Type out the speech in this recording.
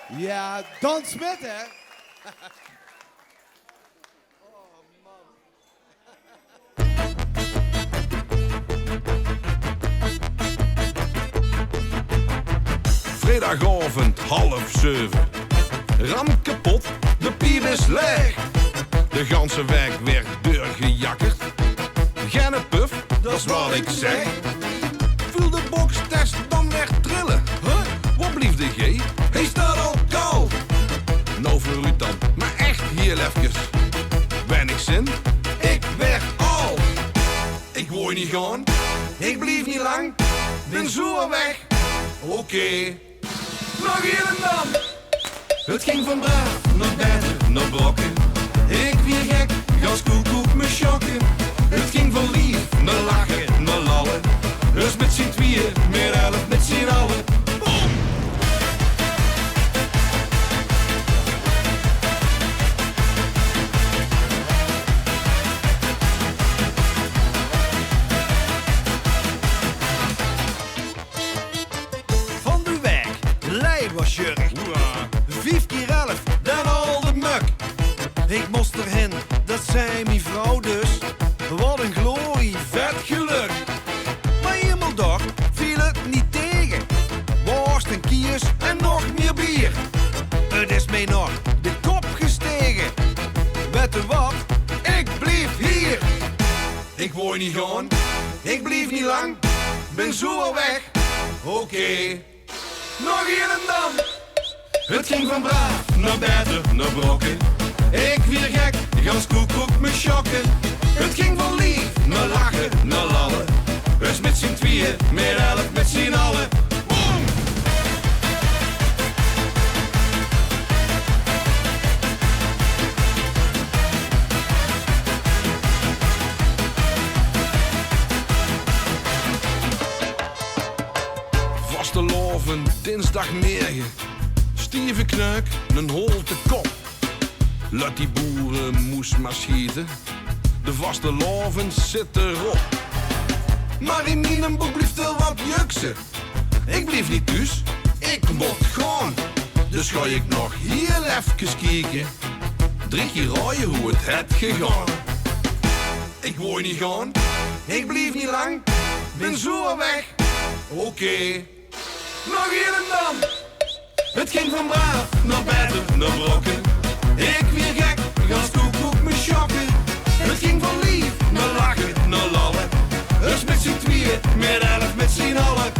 Ja, Don Smit, hè? Vrijdagavond 6:30. Ram kapot, de pier is leeg. De ganse weg werd doorgejakkerd. Geen puff, dat is wat ik zeg. Vul de bokstest dan weer trillen. Huh? Wat blieft de G? Hij staat al koud. Nou voor u dan, maar echt heel even. Weinig zin, ik werd al. Ik wou niet gaan, ik blief niet lang. Ben zo weg, oké. Nog hier en dan. Het ging van braaf naar beter naar brokken. Ik weer gek, gas koekoek me schokken. Het ging van lief naar lachen, naar lallen. Dus met z'n tweeën, meer 11 met z'n allen. Boom! Van de weg, Leid was jurk. 5 keer 11, dan al de muk. Ik moest erheen, dat zei mijn vrouw dus. Wat een glorie, vet geluk. Maar helemaal door viel het niet tegen. Worst en kiers en nog meer bier. Het is mij nog de kop gestegen. Weet je wat? Ik bleef hier. Ik wou niet gaan, ik blief niet lang. Ben zo al weg, oké. Nog hier en dan. Het ging van braaf naar beter naar brokken. Ik weer gek, gans koekoek me schokken. Het ging van lief naar lachen, naar lallen. Dus met z'n tweeën, meer 11 met z'n allen. Boom! Vaste loven, dinsdag 9. Stieve knuik, een holte kop. Laat die boeren moes maar schieten. De vaste loven zitten erop. Maar in mijn boek blieft er wat juksen. Ik blief niet thuis, ik mocht gaan. Dus ga ik nog heel even kijken. 3 keer raaien hoe het gegaan. Ik wou niet gaan, ik blief niet lang. Ben zo weg, oké. Nog hier en dan. Het ging van braaf naar beter naar brokken. Ik weer gek, gans koekoek me schokken. Het ging van lief naar lachen, naar lallen. Dus met z'n tweeën, meer 11 met z'n allen.